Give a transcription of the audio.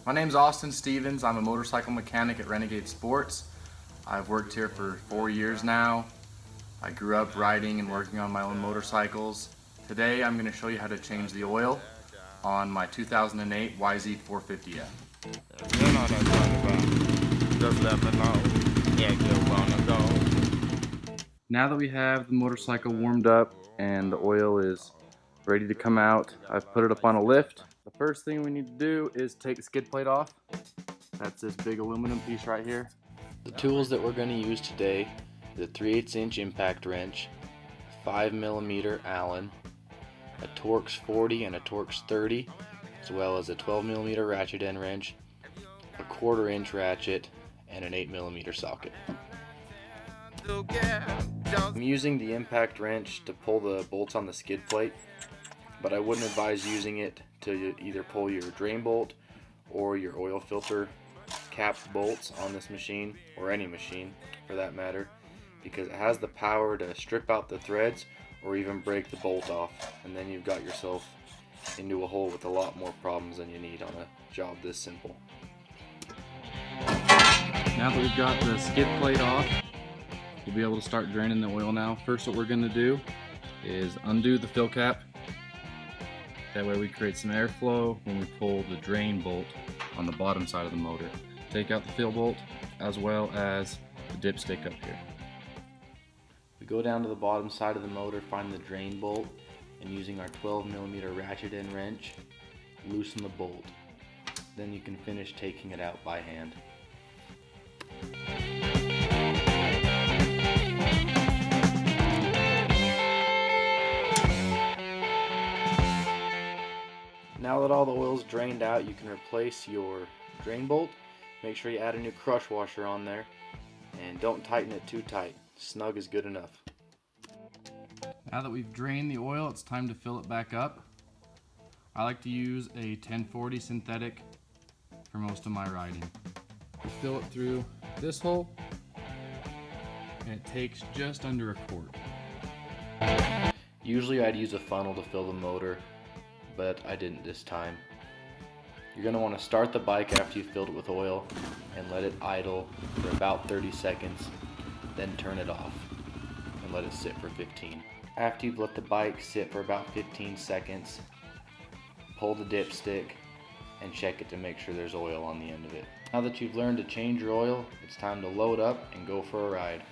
My name's Austin Stevens. I'm a motorcycle mechanic at Renegade Sports. I've worked here for 4 years now. I grew up riding and working on my own motorcycles. Today I'm going to show you how to change the oil on my 2008 YZ450F. You know what I'm talking about. Just let me know. Yeah, you wanna go. Now that we have the motorcycle warmed up and the oil is ready to come out, I've put it up on a lift. The first thing we need to do is take the skid plate off. That's this big aluminum piece right here. The tools that we're going to use today is a 3/8 inch impact wrench, 5mm Allen, a Torx 40 and a Torx 30, as well as a 12mm ratchet end wrench, a 1/4 inch ratchet, and an 8mm socket. I'm using the impact wrench to pull the bolts on the skid plate, but I wouldn't advise using it to either pull your drain bolt or your oil filter cap bolts on this machine, or any machine for that matter, because it has the power to strip out the threads or even break the bolt off, and then you've got yourself into a hole with a lot more problems than you need on a job this simple. Now that we've got the skid plate off, we'll be able to start draining the oil now. First, what we're going to do is undo the fill cap. That way we create some airflow when we pull the drain bolt on the bottom side of the motor. Take out the fill bolt as well as the dipstick up here. We go down to the bottom side of the motor, find the drain bolt, and using our 12mm ratchet end wrench, loosen the bolt. Then you can finish taking it out by hand. Now that all the oil is drained out, you can replace your drain bolt. Make sure you add a new crush washer on there, and don't tighten it too tight. Snug is good enough. Now that we've drained the oil, it's time to fill it back up. I like to use a 1040 synthetic for most of my riding. We fill it through this hole, and it takes just under a quart. Usually I'd use a funnel to fill the motor, but I didn't this time. You're going to want to start the bike after you've filled it with oil and let it idle for about 30 seconds, then turn it off and let it sit for 15. After you've let the bike sit for about 15 seconds, pull the dipstick and check it to make sure there's oil on the end of it. Now that you've learned to change your oil, it's time to load up and go for a ride.